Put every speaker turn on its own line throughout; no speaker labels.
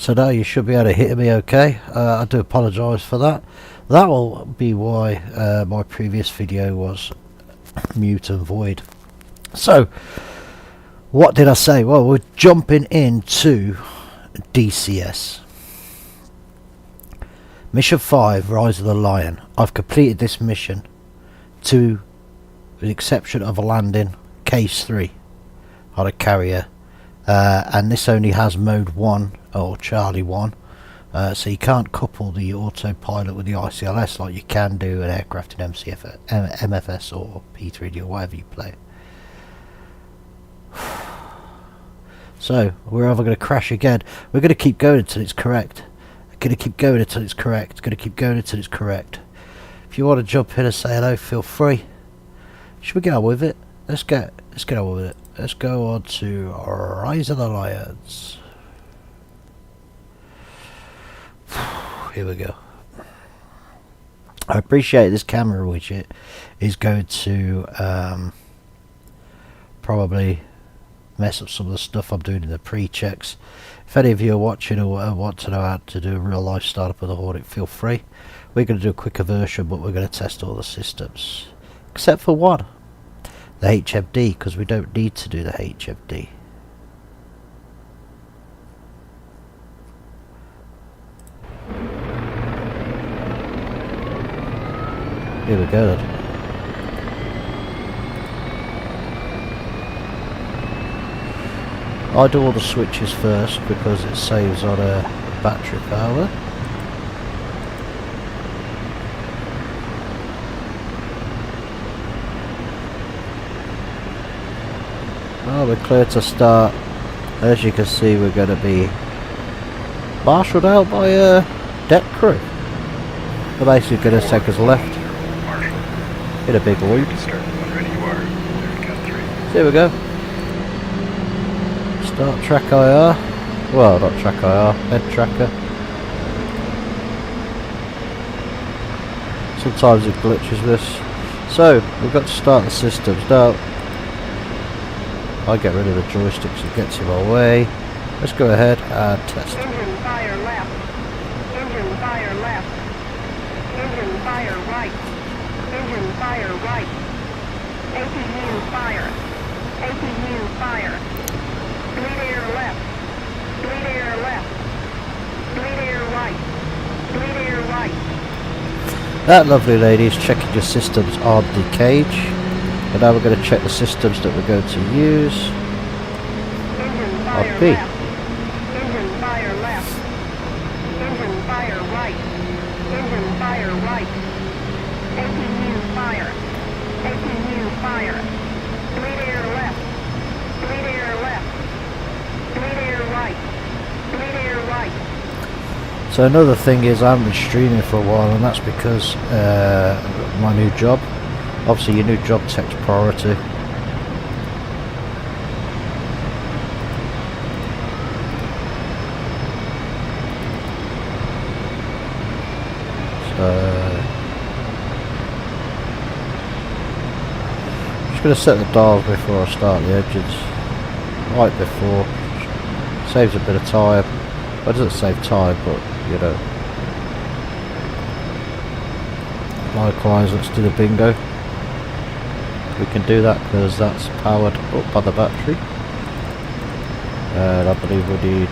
So now you should be able to hear me okay. I do apologise for that. That will be why my previous video was mute and void. So, what did I say? Well, we're jumping into DCS. Mission 5, Rise of the Lion. I've completed this mission to the exception of a landing, Case 3 on a carrier. And this only has mode 1 or Charlie 1, so you can't couple the autopilot with the ICLS like you can do an aircraft in MFS or P3D or whatever you play. So we're either going to crash again. We're going to keep going until it's correct. Going to keep going until it's correct. Going to keep going until it's correct. If you want to jump in and say hello, feel free. Should we get on with it? Let's get on with it. Let's go on to Rise of the Lions. Here we go. I appreciate this camera widget is going to probably mess up some of the stuff I'm doing in the pre-checks. If any of you are watching or want to know how to do a real life startup of the Hornet, feel free. We're going to do a quicker version, but we're going to test all the systems except for one. The HMD, because we don't need to do the HMD. Here we go then. I do all the switches first because it saves on a battery power. Well, we're clear to start. As you can see, we're going to be marshalled out by a deck crew. They're basically going to take us left in a big loop. So here we go. Start track IR. Well, not track IR, head tracker. Sometimes it glitches this. So, we've got to start the systems now. I get rid of the joysticks, it gets in my way. Let's go ahead and test.
Engine fire left. Engine fire left. Engine fire right. Engine fire right. APU fire. APU fire. Bleed air left. Bleed air left. Bleed air right. Bleed air right.
That lovely lady is checking your systems on the cage. And now we're going to check the systems that we're going to use.
Engine fire left. Engine fire left. Engine fire right. Engine fire right. APU fire. APU fire. Bleed air left. Bleed air left. Bleed air right. Bleed air right.
So another thing is I haven't been streaming for a while, and that's because my new job. Obviously your new job takes priority. So I'm just going to set the dials before I start the engines. Right before. Saves a bit of time. Well, it doesn't save time, but you know. Likewise, let's do the bingo. We can do that because that's powered up by the battery, and I believe we need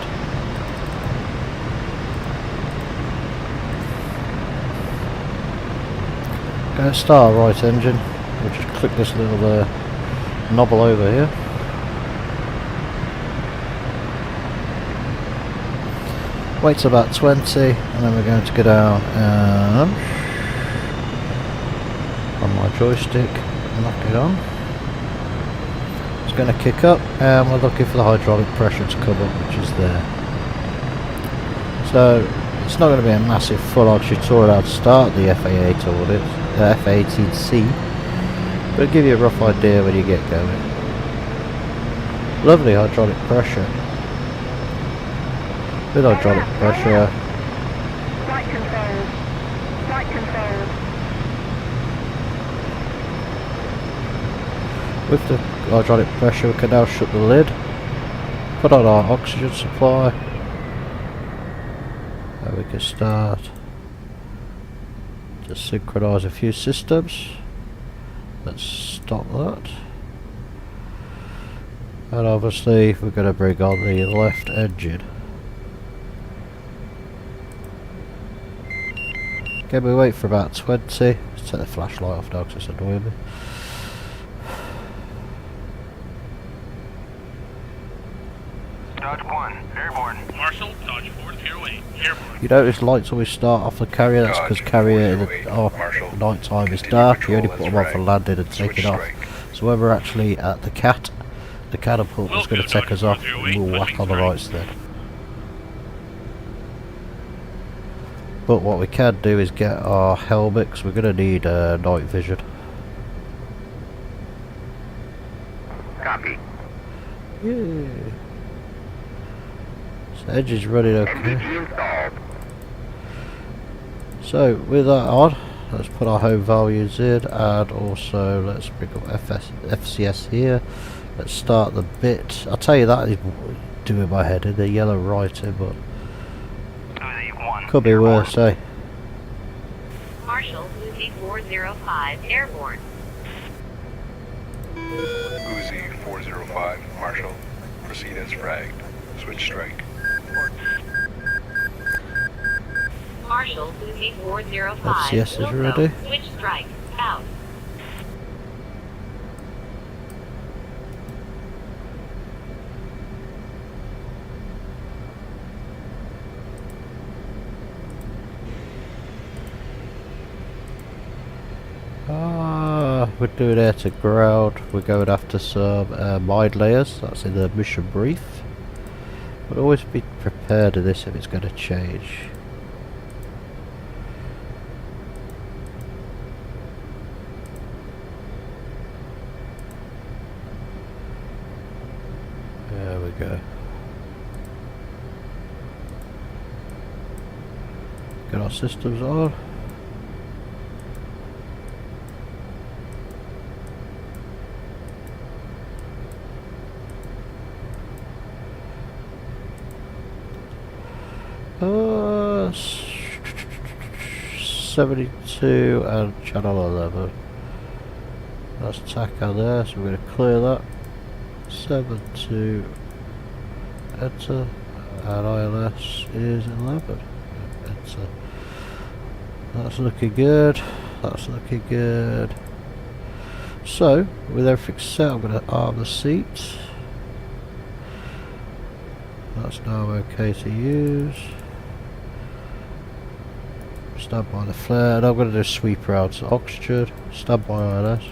going to start right engine. We'll just click this little knobble over here. Wait till about 20 and then we're going to go down and on my joystick lock it on. It's going to kick up and we're looking for the hydraulic pressure to come up, which is there. So it's not going to be a massive full-on tutorial how to start the FA8 audit, the FA18C, but it'll give you a rough idea when you get going. Lovely hydraulic pressure. With hydraulic pressure.
Flight control. Flight control.
With the hydraulic pressure we can now shut the lid, put on our oxygen supply, We can start to synchronise a few systems. Let's stop that. And obviously we're going to bring on the left engine. Can we wait for about 20? Let's take the flashlight off now because it's annoying me.
Dodge 1, airborne.
Marshall, Dodge 408, airborne.
You notice lights always start off the carrier, that's because carrier in the night time is dark, you only put them on for landing and taking off. So when we're actually at the catapult is going to take us off, and we'll whack on the lights then. But what we can do is get our helmet, because we're going to need night vision.
Copy.
Yeah. So engine's running okay.
MDG installed.
So with that on, let's put our home values in, and also let's bring up FCS here. Let's start the bit. I'll tell you that is doing my head in the yellow writing, but could be worse, eh?
Marshall, Uzi 405, airborne.
Uzi 405, Marshall. Proceed as fragged. Switch strike.
Marshall, Uzi 405.
FCS is
Wilco,
ready.
Switch strike, out.
We're doing air to ground. We're going after some mine layers. That's in the mission brief. But always be prepared of this if it's going to change. There we go. Get our systems on. Uh, 72 and channel 11. That's TACA there, so we're going to clear that. 72, enter, and ILS is 11. Enter. That's looking good. That's looking good. So, with everything set, I'm going to arm the seat. That's now okay to use. Stand by the flare, and I'm going to do sweep around to oxygen. Stand by ILS.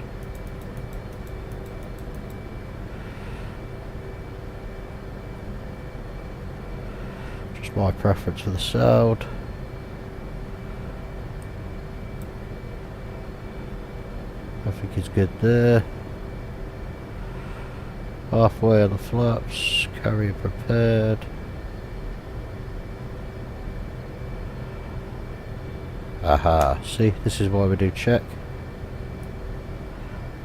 Just my preference for the sound. I think it's good there. Halfway on the flaps, carrier prepared. Aha, see, this is why we do check.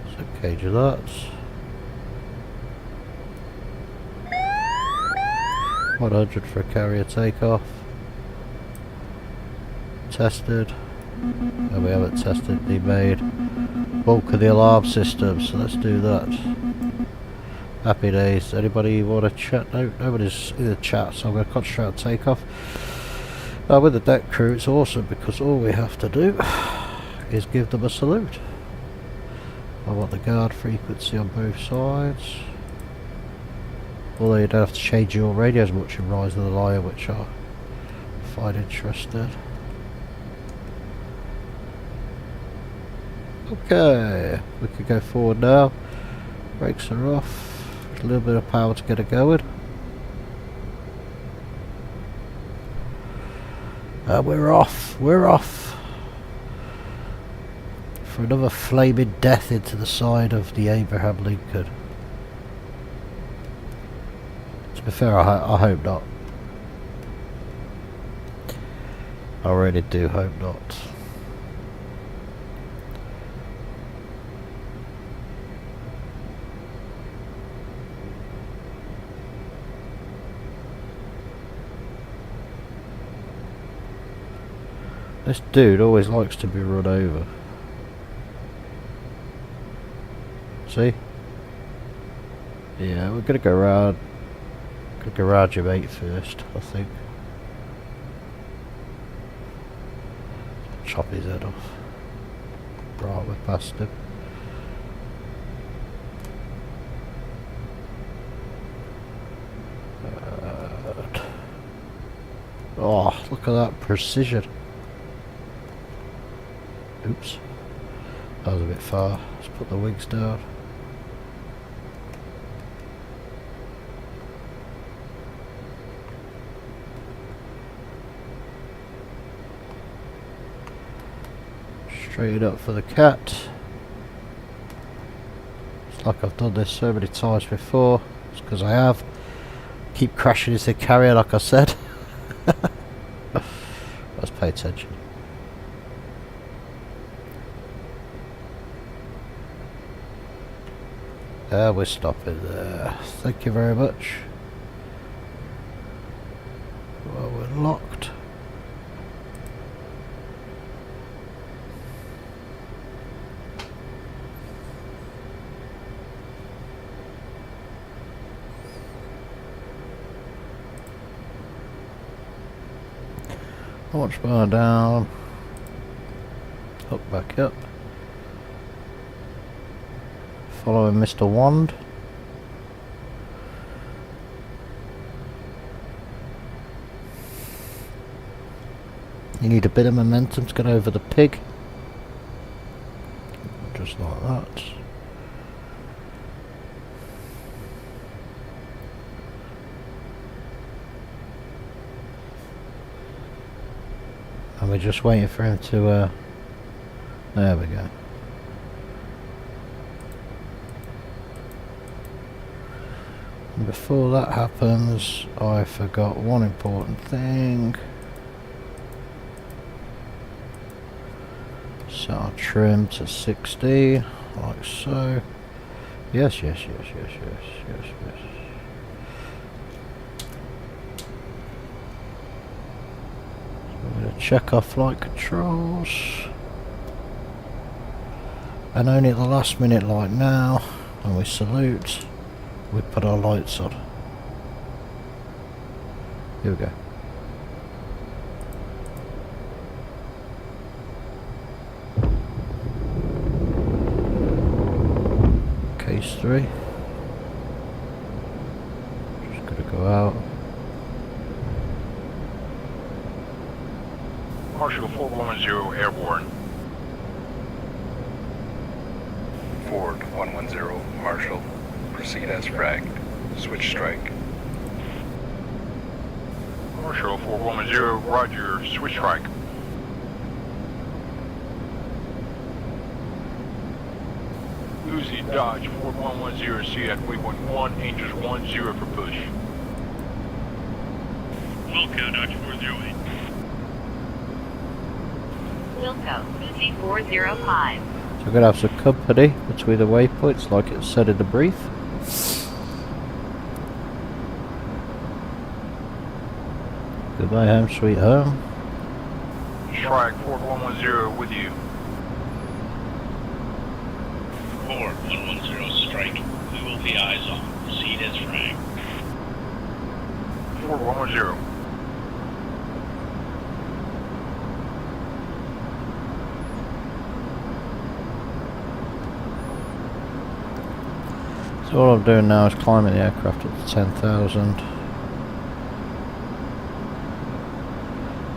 So cage of that. 100 for a carrier takeoff. Tested. And we haven't tested the made bulk of the alarm system, so let's do that. Happy days. Anybody want to chat? No, nobody's in the chat, so I'm going to concentrate on takeoff. Now with the deck crew it's awesome because all we have to do is give them a salute. I want the guard frequency on both sides. Although you don't have to change your radios much in Rise of the Lion, which I find interesting. Okay, we can go forward now. Brakes are off. A little bit of power to get it going. We're off. We're off. For another flaming death into the side of the Abraham Lincoln. To be fair, I hope not. I really do hope not. This dude always likes to be run over. See? Yeah, we're gonna go round. Gonna go round your mate first, I think. Chop his head off. Right, we're past him. Oh, look at that precision. Oops. That was a bit far. Let's put the wings down. Straight up for the cat. It's like I've done this so many times before. It's because I have. Keep crashing into the carrier like I said. Let's pay attention. We're stopping there. Thank you very much. Well, we're locked. Launch bar down. Hook back up. Following Mr. Wand. You need a bit of momentum to get over the pig. Just like that. And we're just waiting for him to, there we go. And before that happens, I forgot one important thing. Set our trim to 60, like so. Yes, yes, yes, yes, yes, yes, yes. We're going to check our flight controls. And only at the last minute like now, when we salute, we put our lights on. Here we go. Case 3. Just gonna go out.
Marshal 410 airborne.
Ford 110, Marshal. Proceed as fragged. Switch strike.
Marshal 410, roger, switch strike. Lucy Dodge 4110, C at waypoint 1, Angels 10 for push. Wilco Dodge 408.
Wilco, Lucy 405.
So we're gonna have some company between the waypoints like it said in the brief. Goodbye home sweet home.
Strike 4110 with you.
4110 strike. We will be eyes on. Proceed as frag.
4110.
So all I'm doing now is climbing the aircraft up to 10,000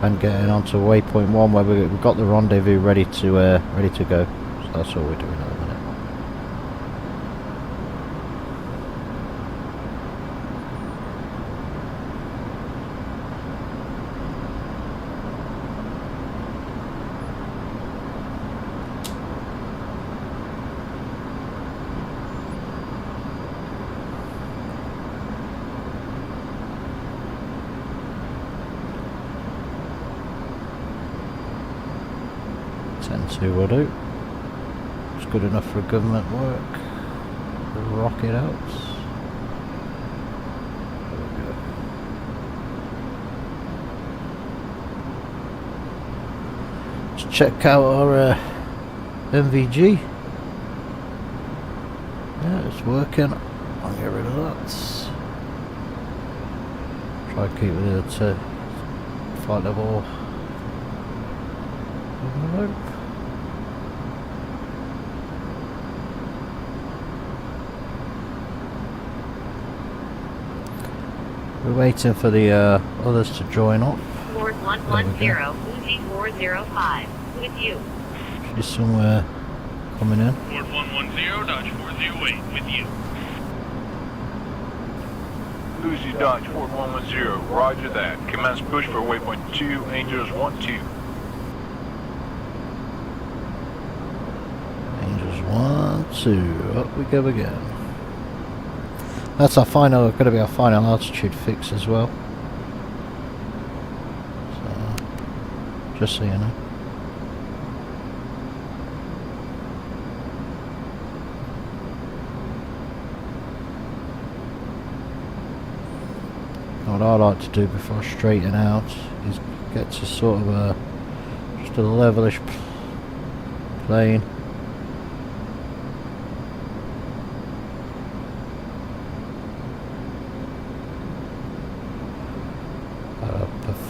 and getting onto waypoint 1 where we've got the rendezvous ready to go. So that's all we're doing at the minute. Will do. It's good enough for government work. Rocket out. There we go. check out our MVG. Yeah, it's working. I'll get rid of that. Try to keep it at flight level. Nope. We're waiting for the others to join up.
Ford 110, Uzi 405, with you.
She's somewhere coming in.
Ford 110, Dodge 408, with you.
Lucy Dodge, Ford 110, roger that. Commence push for waypoint 2, Angels 1-2.
Angels 1, 2. Up we go again. That's our final, going to be our final altitude fix as well. So, just so you know. What I like to do before I straighten out is get to sort of a just a levelish plane.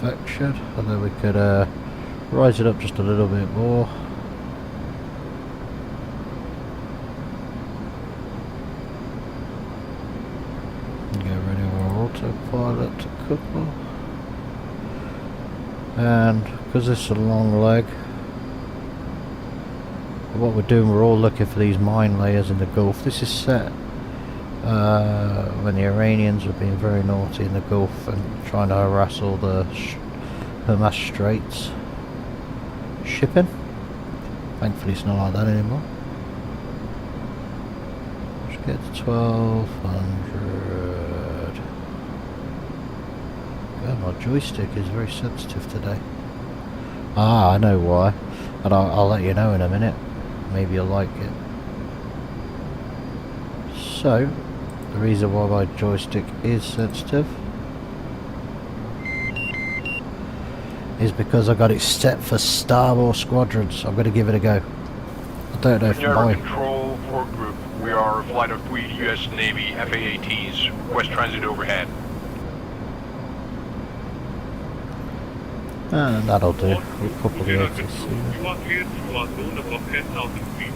Perfection, and then we could rise it up just a little bit more. Get rid of our autopilot couple, and because it's a long leg, what we're doing, we're all looking for these mine layers in the Gulf. This is set when the Iranians were being very naughty in the Gulf and trying to harass all the Hamas Straits shipping. Thankfully it's not like that anymore. Let's get to 1200. God, my joystick is very sensitive today. Ah, I know why, and I'll let you know in a minute. Maybe you'll like it. So, the reason why my joystick is sensitive is because I got it set for Star Wars Squadrons. I'm going to give it a go. I don't know if
Air
my...
Control, Ford Group. We are a flight of 3 U.S. Navy FA-18s. West Transit overhead.
And that'll do. We'll couple the
Air
ATC.
Control, you are cleared through our zone above 10,000 feet.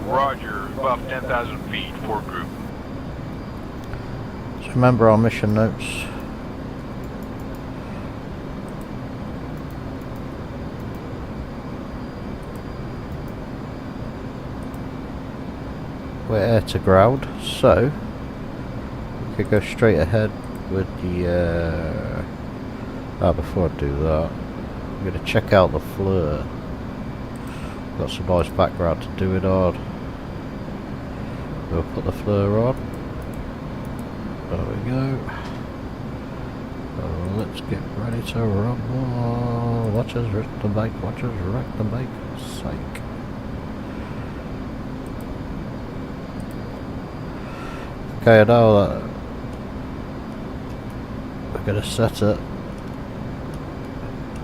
Roger, above 10,000 feet, Ford Group.
Just remember our mission notes. We're air to ground, so we could go straight ahead with the before I do that, I'm going to check out the FLIR. Got some nice background to do it on. We'll put the FLIR on. There we go. Let's get ready to rumble. Watch us wreck the bike, watch us wreck the bike. Psych. Okay, I know that we're going to set it.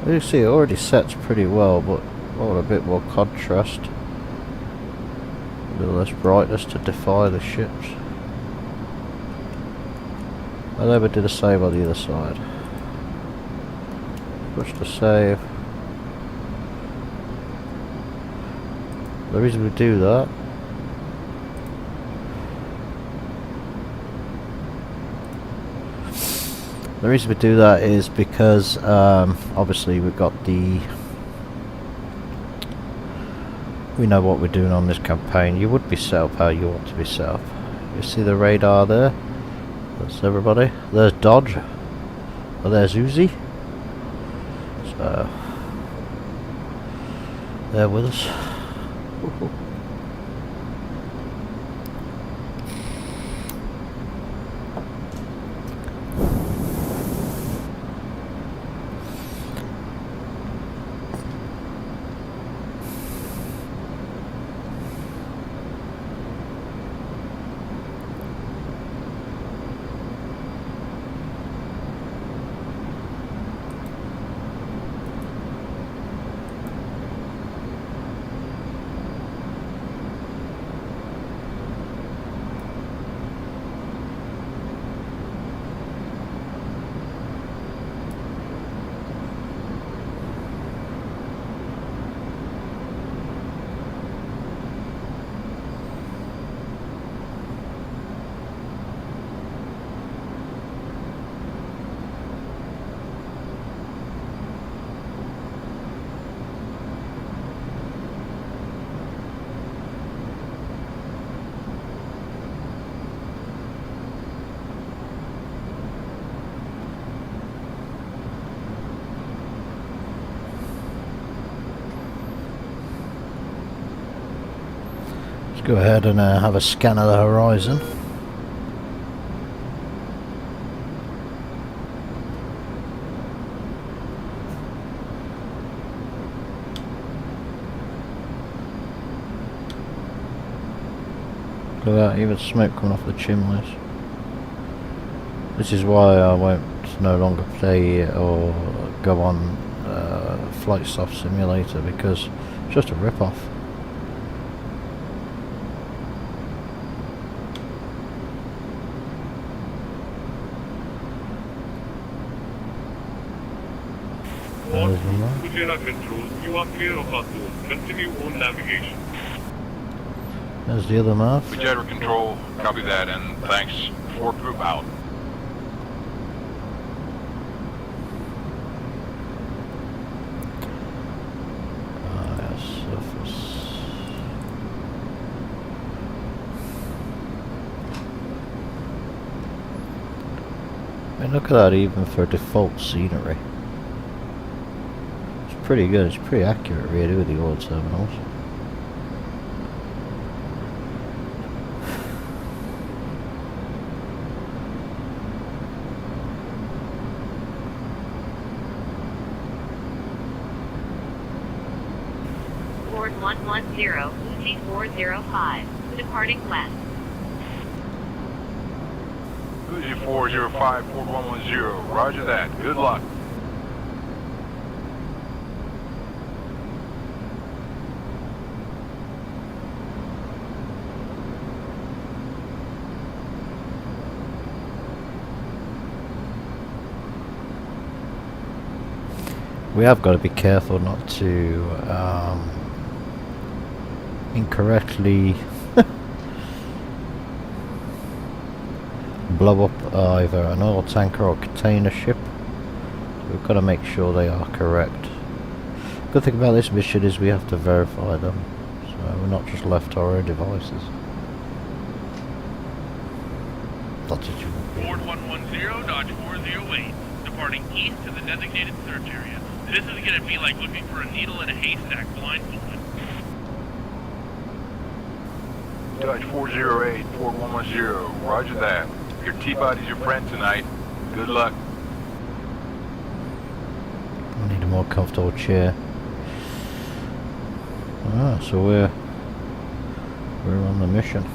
You see, it already sets pretty well, but I want a bit more contrast, a little less brightness to defy the ships. And then we do the same on the other side. Push to save. The reason we do that is because obviously we know what we're doing on this campaign. You would be set up how you want to be set up. You see the radar there? That's everybody. There's Dodge. And there's Uzi. So they're with us. Go ahead and have a scan of the horizon. Look at that, even smoke coming off the chimneys. This is why I won't no longer play or go on Flight Soft Simulator, because it's just a rip-off.
Kujera Control, you are clear of our zone. Continue on navigation.
There's the other map.
Whichever control, copy that, and thanks. Fourth group out.
Surface. I mean, look at that, even for default scenery. It's pretty good, it's pretty accurate really with the oil terminals.
Ford 110, Uzi 405, departing west.
Uzi 405, Ford 110. Roger that. Good luck.
We have got to be careful not to incorrectly blow up either an oil tanker or container ship. We've got to make sure they are correct. Good thing about this mission is we have to verify them, so we're not just left to our own devices. That's what you want.
Ford 110, Dodge 408, departing east to the designated search area. This is going to be like looking for a needle in a haystack blindfolded.
Dodge 408, Ford 110. Roger that. Your T-body's your friend tonight. Good luck.
I need a more comfortable chair. Ah, so we're on the mission.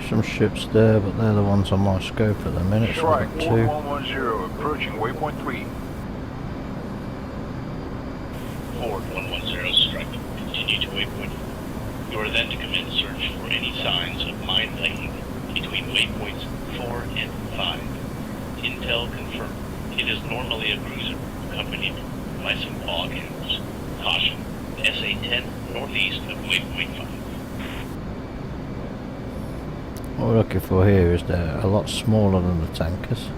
Some ships there, but they're the ones on my scope at the minute. So
Strike,
I've got
Ford
two.
110, approaching waypoint 3.
Ford 110 strike. Continue to waypoint. You are then to commence search for any signs of mine laying between waypoints 4 and 5. Intel confirmed. It is normally a cruiser accompanied by some log animals. Caution. SA-10 northeast of waypoint 5.
What we're looking for here is they're a lot smaller than the tankers.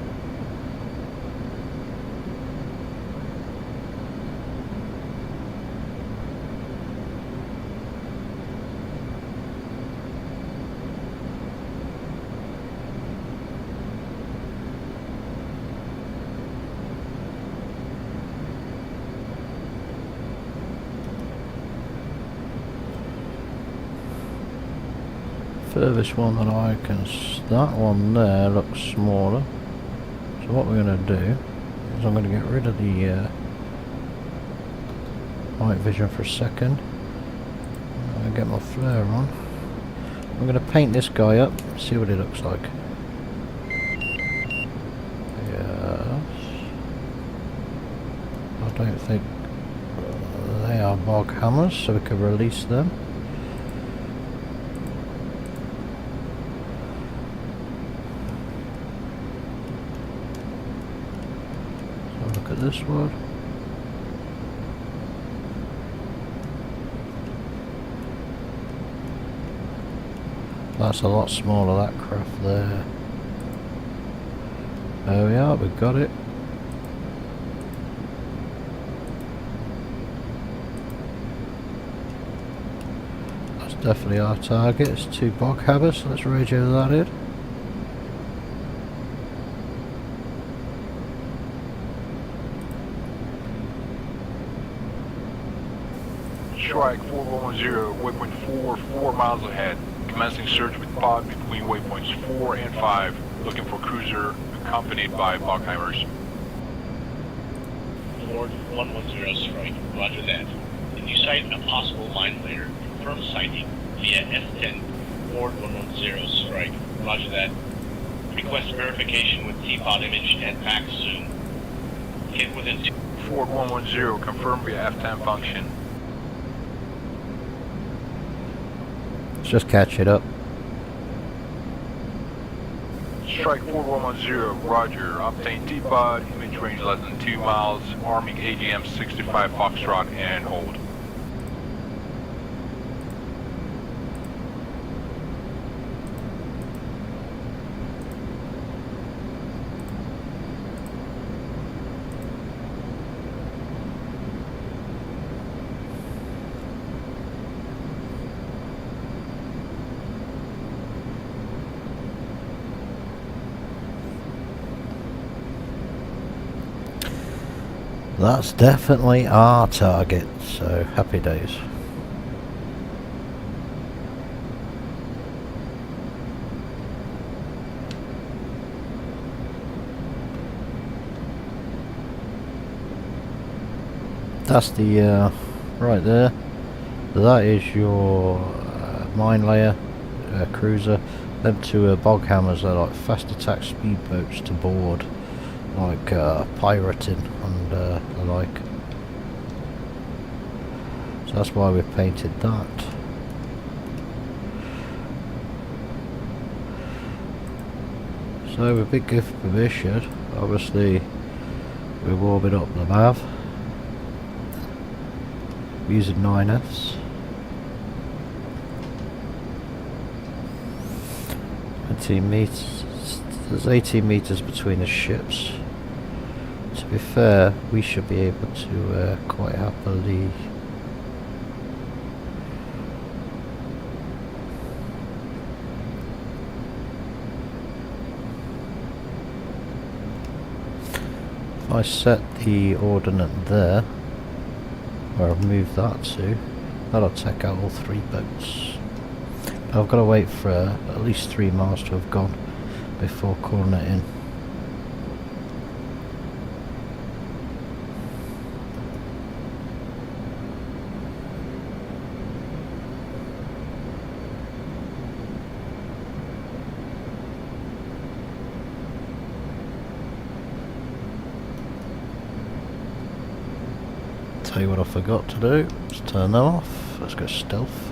Furthest one that I can that one there looks smaller, so what we're going to do is I'm going to get rid of the night vision for a second. I'm going to get my flare on. I'm going to paint this guy up, see what it looks like. Yes, I don't think they are bog hammers, so we can release them. Look at this one. That's a lot smaller, that craft there. There we are, we've got it. That's definitely our target. It's 2 bog hammers, so let's radio that in.
Strike 4110, waypoint 4 miles ahead. Commencing search with pod between waypoints 4 and 5. Looking for cruiser accompanied by Bockheimers.
Ford 110 strike, roger that. If you sight a possible mine layer, confirm sighting via S10 Ford 110 strike, roger that. Request verification with T-pod image at max zoom. Hit within 2.
Ford 110, confirm via F10 function.
Let's just catch it up.
Strike 4110, roger. Obtain T-pod, image range less than 2 miles, arming AGM 65 Foxtrot and hold.
That's definitely our target, so happy days. That's the right there. That is your mine layer cruiser. Them 2 bog hammers are like fast attack speedboats to board, like pirating and the like. So that's why we've painted that. So with big gift permission, obviously we're warming up the nav using 9Fs. 18 meters. There's 18 meters between the ships. To be fair, we should be able to quite happily if I set the ordnance there, where I've moved that to, that'll take out all 3 boats. I've got to wait for at least 3 miles to have gone before calling it in. Tell you what I forgot to do, let's turn them off. Let's go stealth.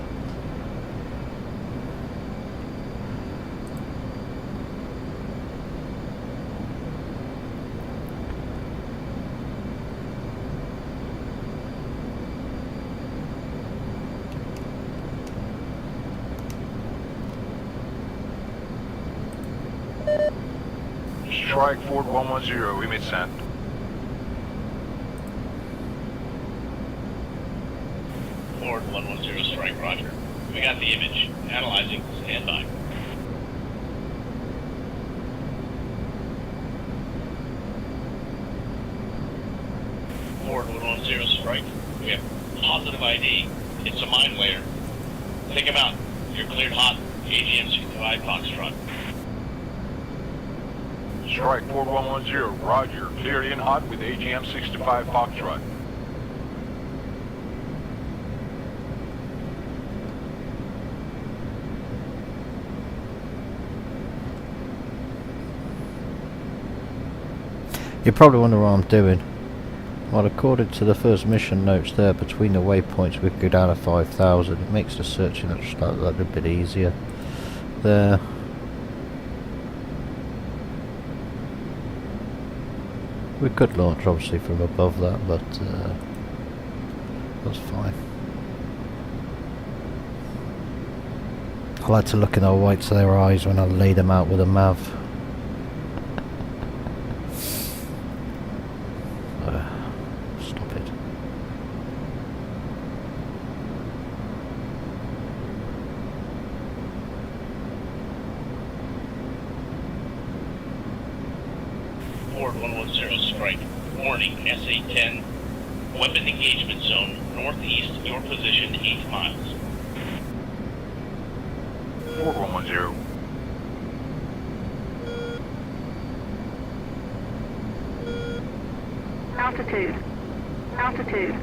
Strike Ford 110, image sent.
Ford 110 strike, roger. We got the image. Analyzing. Stand by. Ford 110 strike. We have positive ID. It's a mine layer. Take him out. You're cleared hot. AGM 65 Foxtrot.
Strike Ford 110, roger. Cleared in hot with AGM 65 Foxtrot.
You probably wonder what I'm doing. Well, according to the first mission notes there, between the waypoints we could go down to 5,000. It makes the searching just like that a bit easier. There. We could launch obviously from above that, but that's fine. I like to look in the whites of their eyes when I lay them out with a MAV. Stop it.
Ford 110 strike. Warning, SA-10. Weapon engagement zone, northeast, your position 8 miles.
Ford 110.
Altitude. Altitude.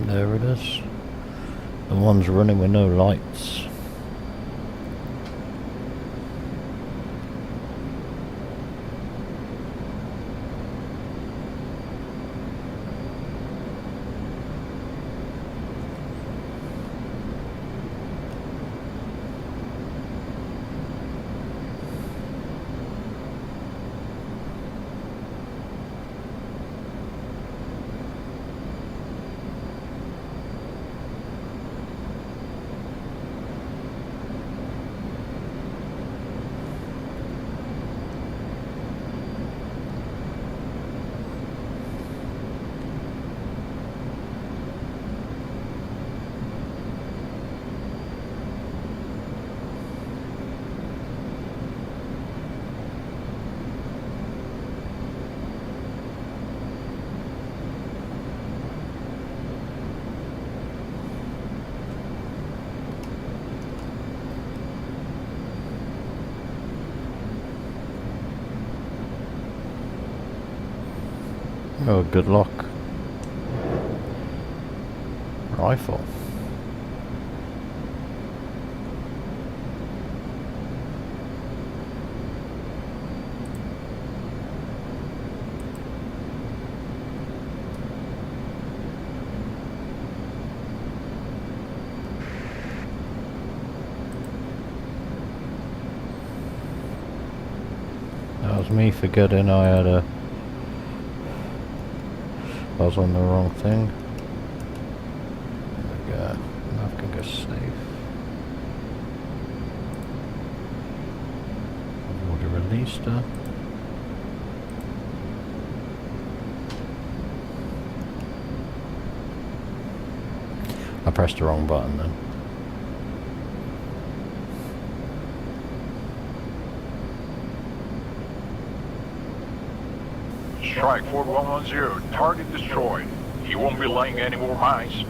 There it is. The one's running with no lights. Oh, good luck. Rifle. That was me forgetting I had a... I was on the wrong thing. There we go. Now I can go safe. I've already released her. I pressed the wrong button then.
Strike Ford 110. Target destroyed. You won't be laying any more mines.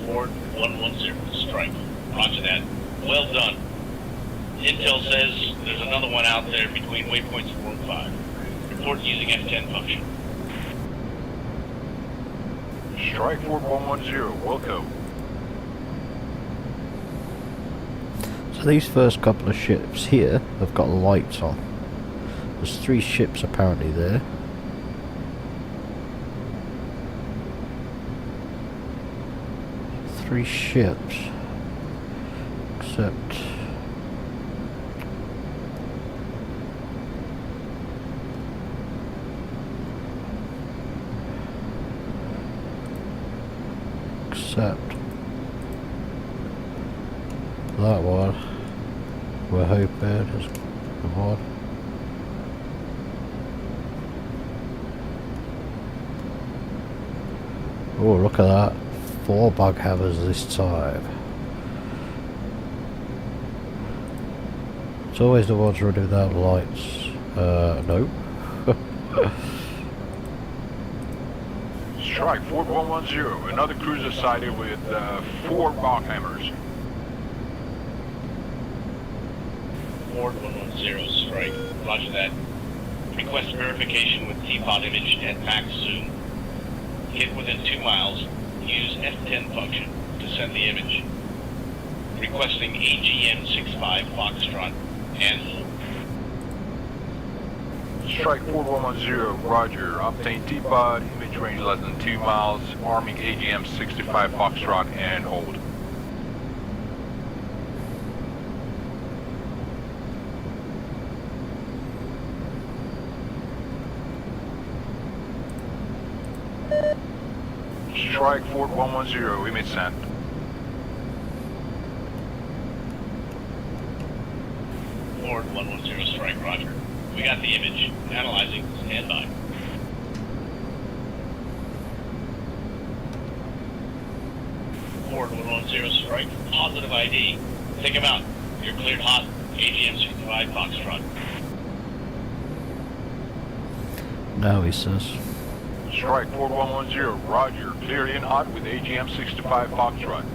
Ford 110 strike. Roger that. Well done. Intel says there's another one out there between waypoints 4 and 5. Report using F10 function.
Strike Ford 110. Wilco.
So these first couple of ships here have got lights on. There's 3 ships apparently there. Three ships. Except... that one. We're hoping is the one. Oh, look at that. 4 bug havers this time. It's always the ones running without lights. No.
Strike, Ford 110. Another cruiser sighted with 4 Bachhammers.
Ford 110, strike. Roger that. Request verification with T-Pod image at max zoom. Hit within 2 miles. Use F10 function to send the image. Requesting AGM 65 Foxtrot and hold.
Strike, Ford 110. Roger. Obtain T-Pod, image range less than 2 miles. Arming AGM 65 Foxtrot and hold. Strike, Ford 110, image sent.
Ford 110, strike, roger. We got the image. Analyzing. Stand by. Ford 110, strike. Positive ID. Take him out. You're cleared hot. AGM 65 Foxtrot.
No, he says.
Strike, Ford 110, roger. Cleared in hot with AGM 65 Foxtrot.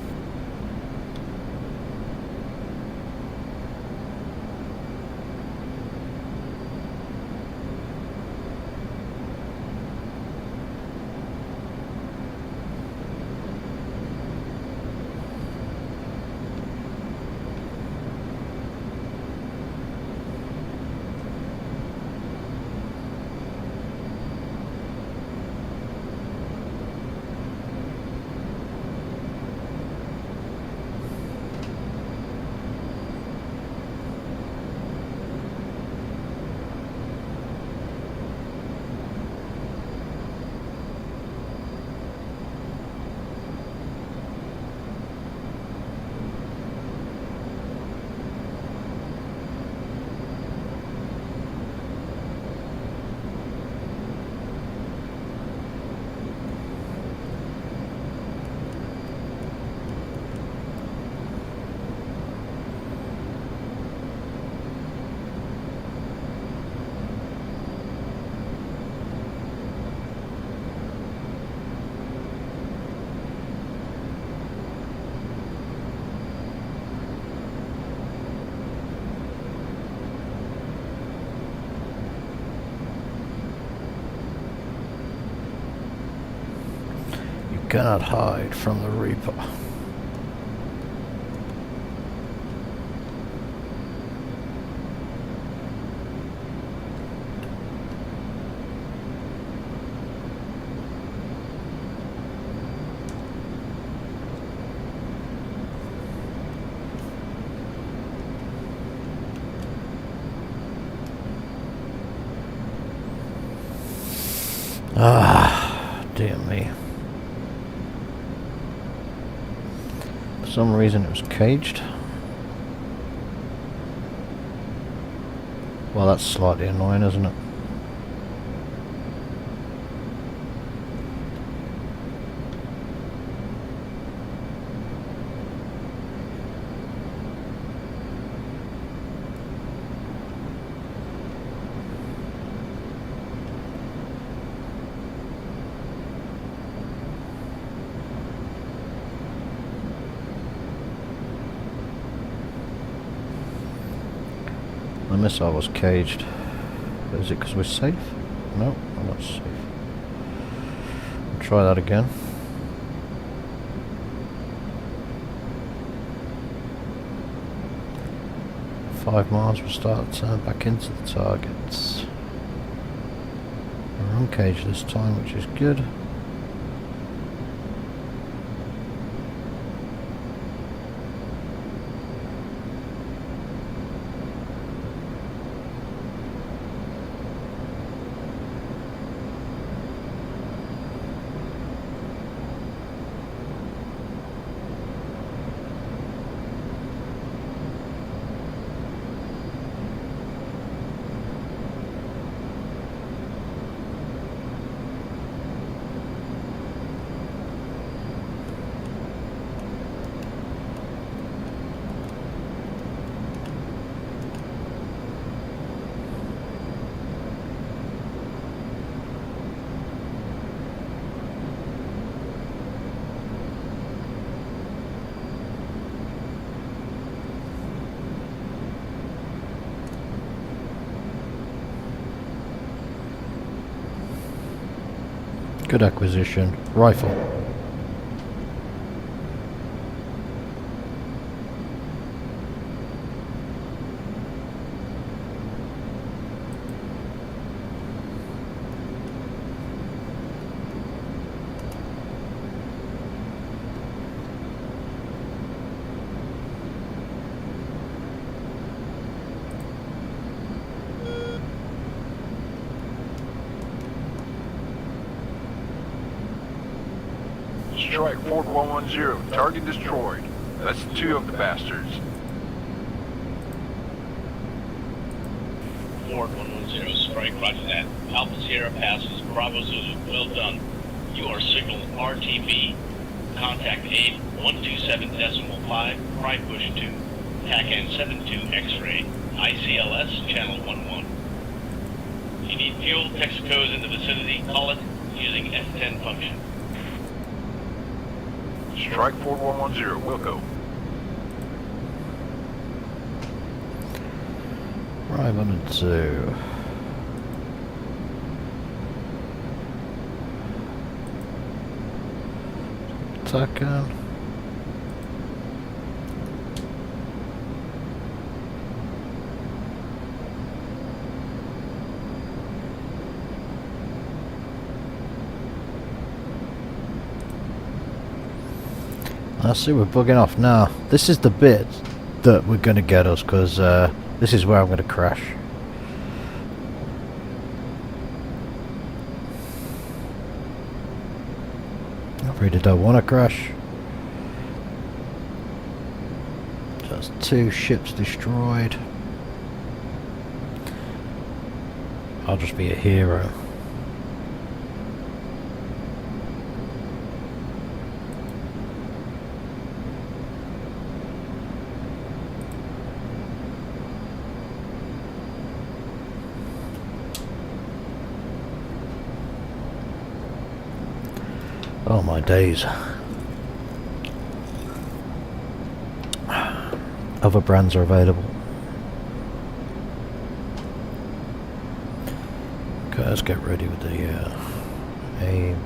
Cannot hide from the Reaper. Ah, dear me. For some reason it was caged. Well, that's slightly annoying, isn't it? The missile was caged. Is it because we're safe? No, we're not safe. We'll try that again. Five miles, we'll start to turn back into the targets. We're uncaged this time, which is good. Good acquisition. Rifle.
Strike Ford 110, target destroyed. That's 2 of the bastards.
Ford 110, strike, roger that. Alpha Sierra passes, Bravo Zulu, well done. You are signal RTB. Contact 8127.5, Fry push 2. TACAN 72 X-ray, ICLS, channel 11. If you need fuel, Texaco's in the vicinity, call it using F10 function.
Strike Ford 110, Wilco.
Right, 1 and 2. TACAN. I see we're bugging off now. This is the bit that we're going to get us, because this is where I'm going to crash. I really don't want to crash. Just 2 ships destroyed. I'll just be a hero. Oh my days. Other brands are available. Okay, let's get ready with the aim.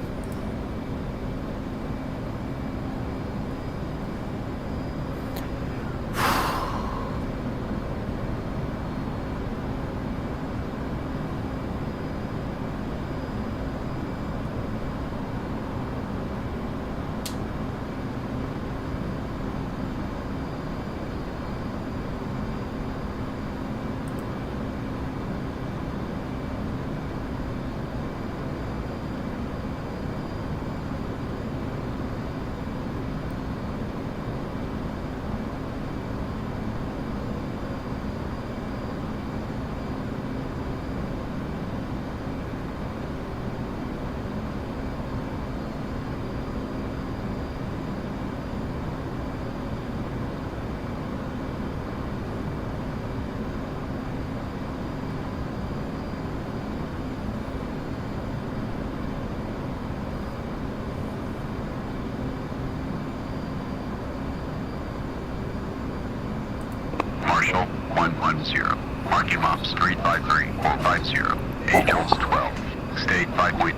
Marshall 110. Marking off Street 53 450. Angels 12. State 5.5.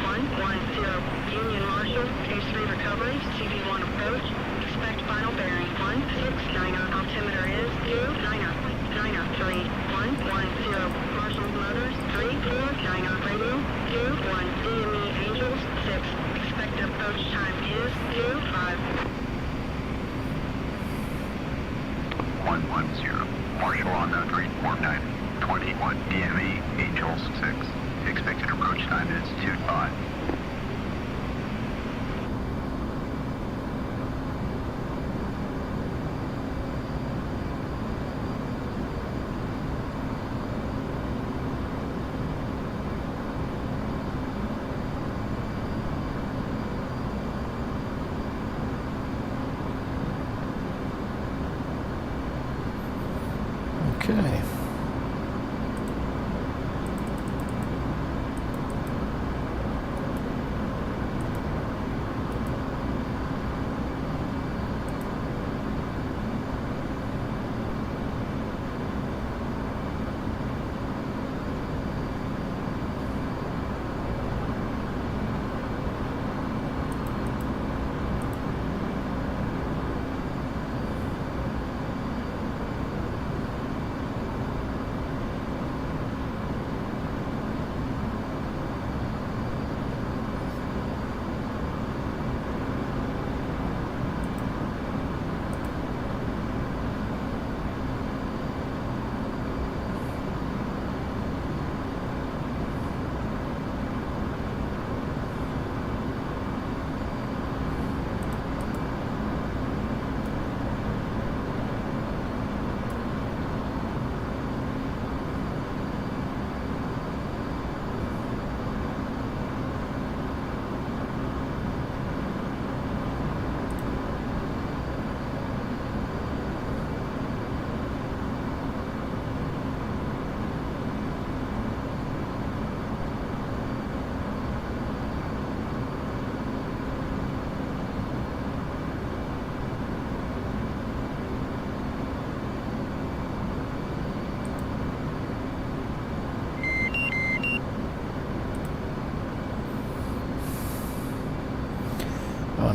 110. Union Marshall, Case 3 recovery, CV1 approach. Expect final bearing 169. Altimeter is 290. 110. Marshall Motors 3490. Radio 21. DME Angels 6. Expected approach time is 25.
110. Marshall on the 349. 21 DME Angels 6. Expected approach time is 25.
Okay.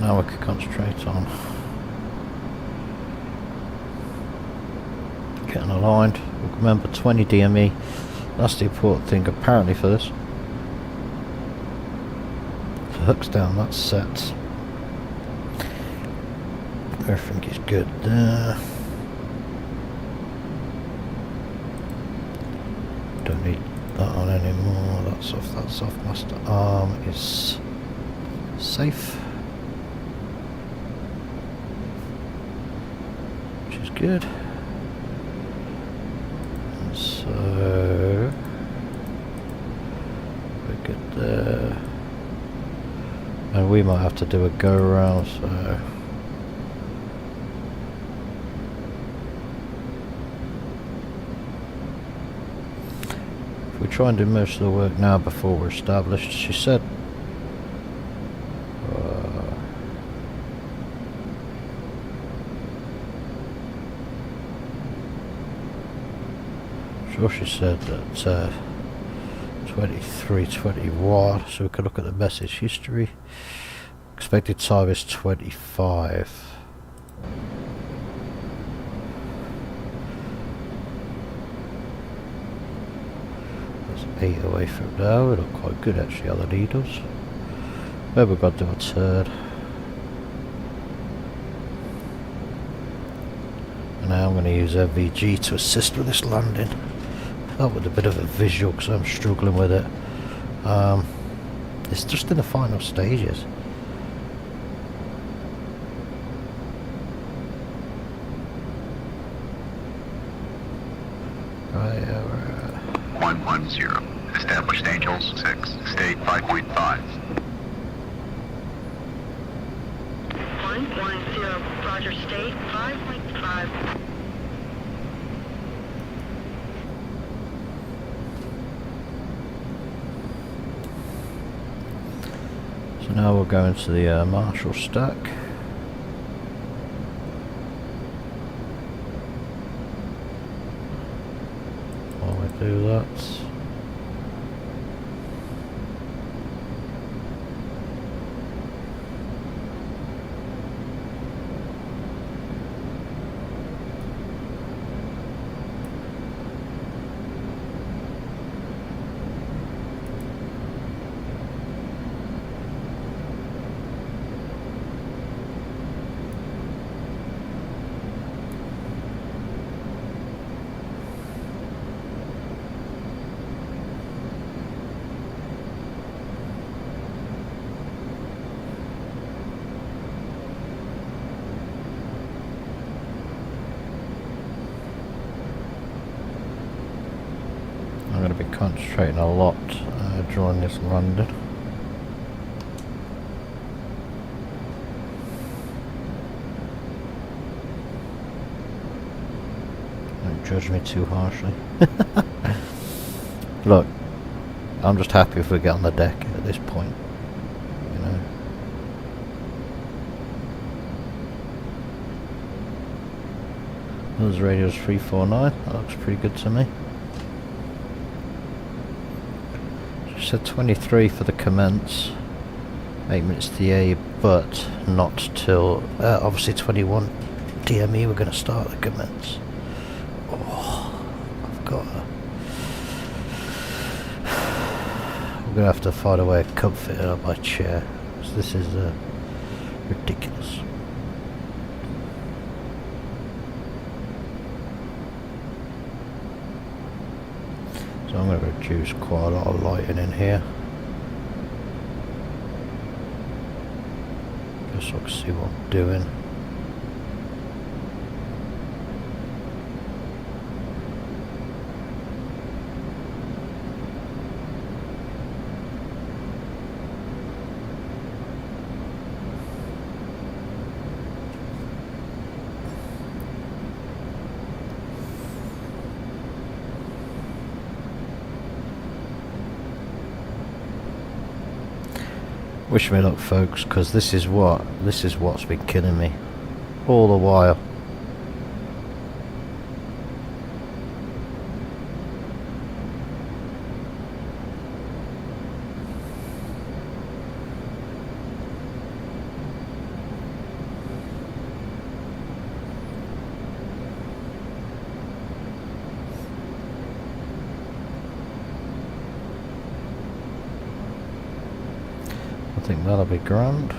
now we can concentrate on getting aligned. Remember 20 DME, that's the important thing apparently for this. The hook's down, that's set. Everything is good there. Don't need that on anymore, that's off, that's off. Master arm is safe, which is good. And so we're good there. And we might have to do a go around, so we try and do most of the work now before we're established. She said she said that 23:21, so we can look at the message history. Expected time is 25. That's 8 away from now. We look quite good actually on the needles. Where we've got to do a turn. And now I'm going to use MVG to assist with this landing. Help with a bit of a visual because I'm struggling with it. It's just in the final stages. Right,
110. Established Angels 6. State 5.5.
110. Roger, state 5.5.
So now we'll go into the Marshall stack. While we do that, I'm going to be concentrating a lot during this landing. Don't judge me too harshly. Look, I'm just happy if we get on the deck at this point, you know. Those radios 349, that looks pretty good to me. Said 23 for the commence, 8 minutes TA, but not till obviously 21 DME. We're going to start the commence. Oh, I've got we're going to have to find a way of comforting on my chair, because this is ridiculous. So I'm going to reduce quite a lot of lighting in here, just so I can see what I'm doing. Wish me luck, folks, because this is what's been killing me all the while. think that'll be grand.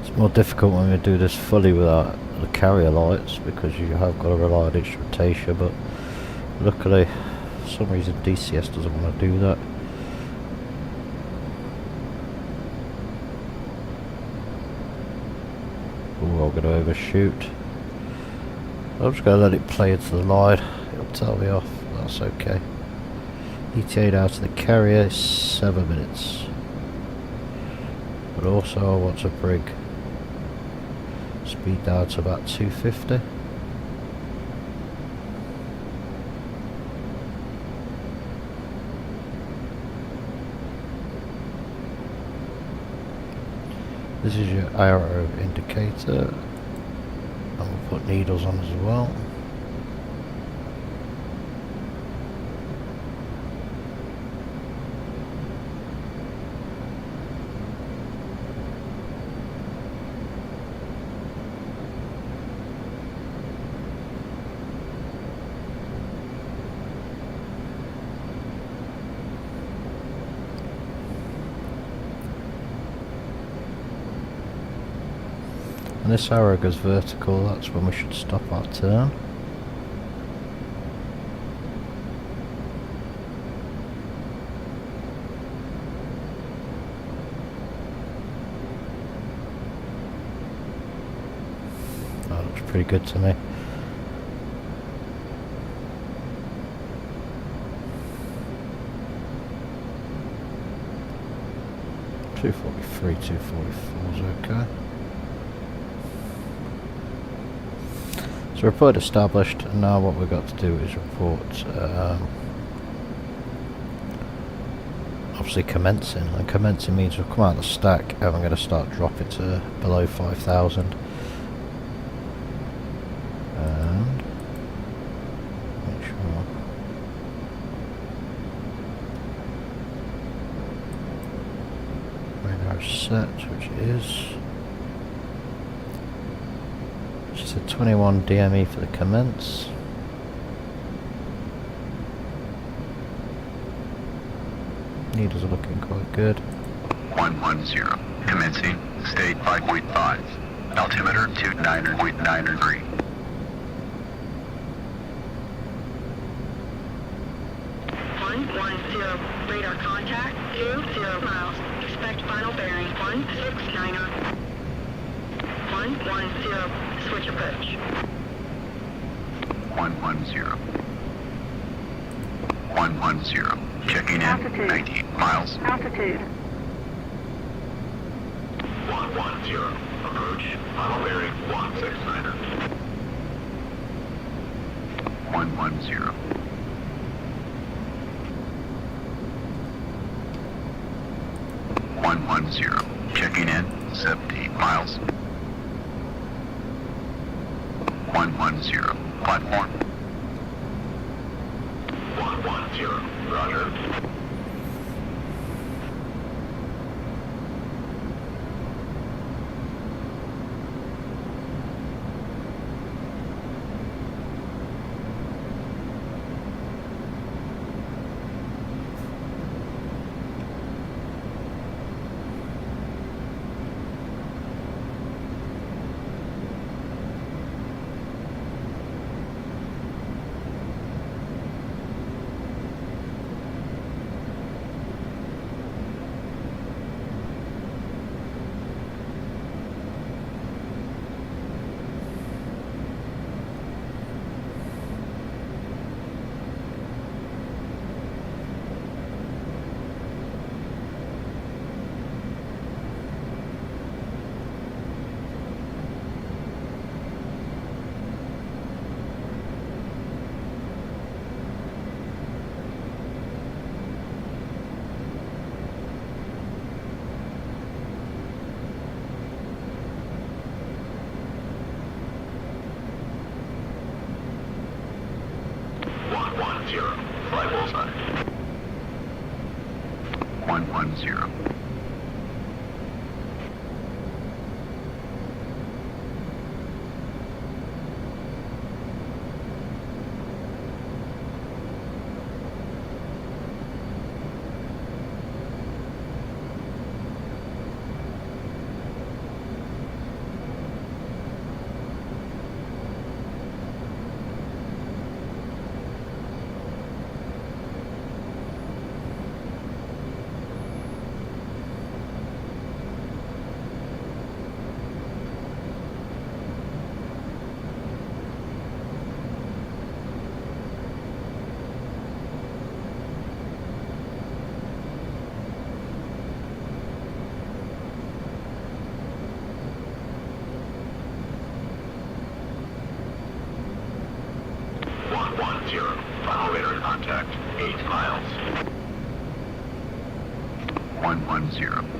It's more difficult when we do this fully without the carrier lights because you have got to rely on instrumentation, but luckily for some reason DCS doesn't want to do that. Ooh, I'm going to overshoot. I'm just going to let it play into the line. It'll tell me off. That's okay. ETA out to the carrier is 7 minutes. But also I want to bring speed down to about 250. This is your arrow indicator, and we'll put needles on as well. And this arrow goes vertical, that's when we should stop our turn. That looks pretty good to me. .243, 244 is okay. So report established, and now what we've got to do is report obviously commencing, and commencing means we'll come out of the stack and we're going to start dropping to below 5,000. And make sure radar is set, which it is. It's a 21 DME for the commence. Needles are looking quite good.
110. Commencing. State 5.5. Altimeter 29.93.
Radar contact 20 miles. Expect final bearing 169. 110. Switch approach.
110. 110. Checking in.
Altitude.
19 miles.
Altitude.
110. Approach. Final bearing 169. 110. 110. Checking in. 70 miles. 110. Platform. 110. Roger. Fly bullseye. 110. Final radar contact, 8 miles. 110.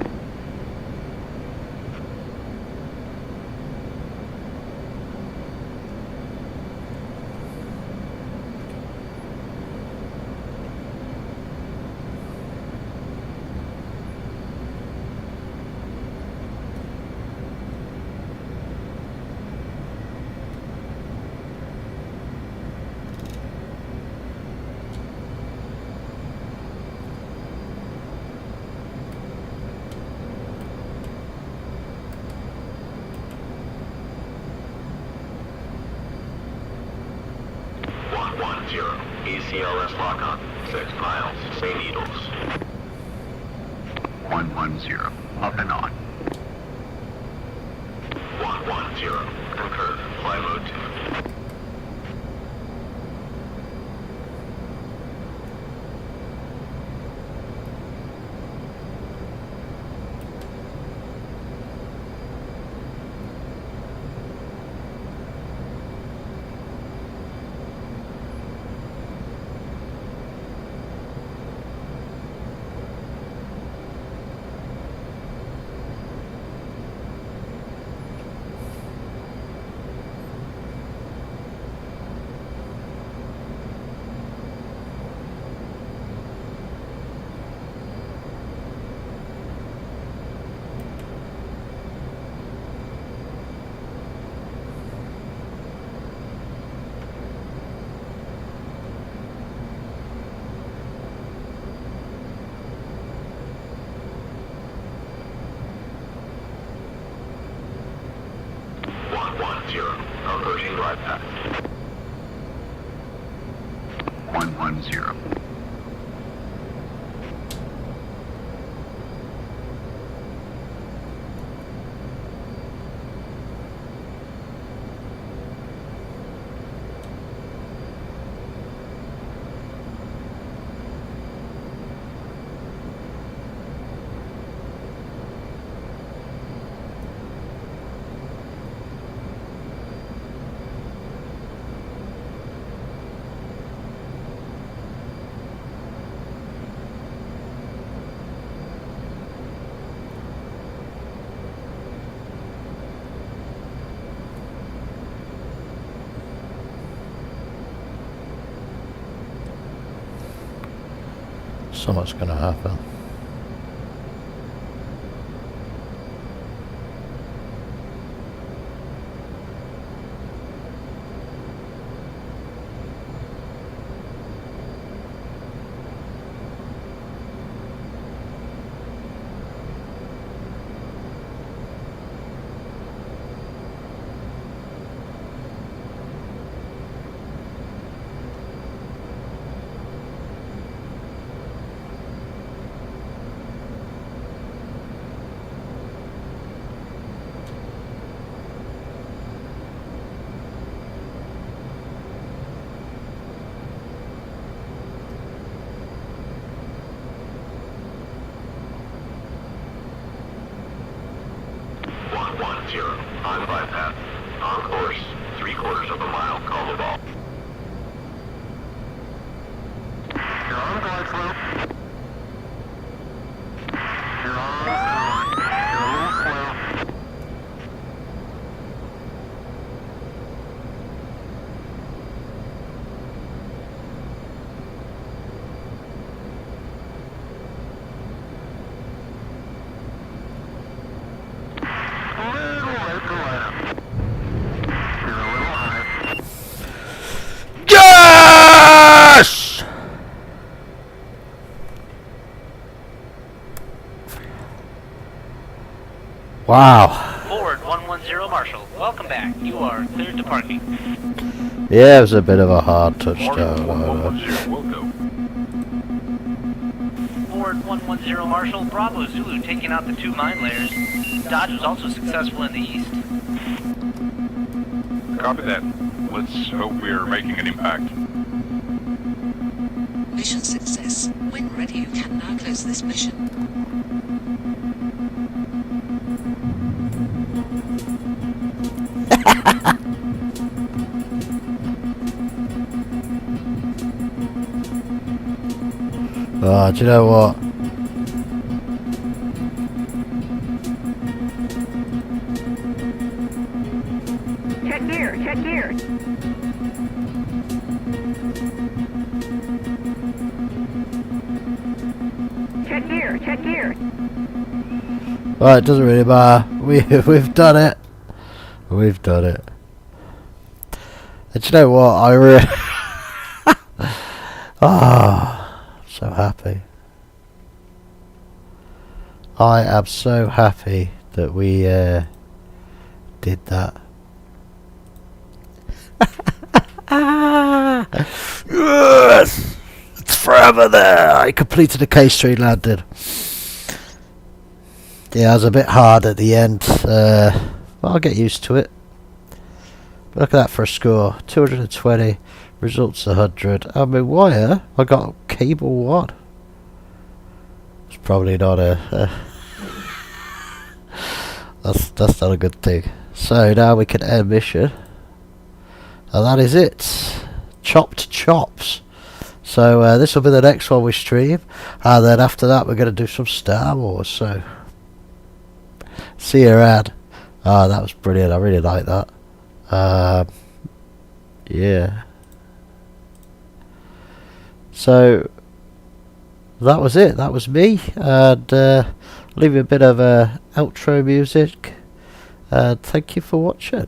ECLS lock on, 6 miles, St. Needles. 110, up and on. 110, concur, fly mode 2. Approaching glide path. 110.
Something's gonna happen. Wow.
Ford 110 Marshall, welcome back. You are cleared to parking.
Yeah, it was a bit of a hard
Marshall
touchdown.
110 will go.
Ford 110 Marshall, Bravo Zulu taking out the 2 mine layers. Dodge was also successful in the east.
Copy that. Let's hope we're making an impact.
Mission success. When ready, you can now close this mission.
Oh, do you know what?
Check gear, check gear. Check gear, check gear.
Well, it doesn't really matter. We've done it. We've done it. And do you know what? I really... so happy. I am so happy that we did that. Yes! It's forever there. I completed a K3 landing. Yeah, it was a bit hard at the end. But I'll get used to it. But look at that for a score. 220. Results 100. I mean, wire. I got cable 1. It's probably not a... that's not a good thing. So now we can end mission. And that is it. Chopped chops. So this will be the next one we stream. And then after that we're going to do some Star Wars. So see you around. Ah, that was brilliant. I really like that. Yeah. So that was it. That was me. And leave you a bit of outro music. And thank you for watching.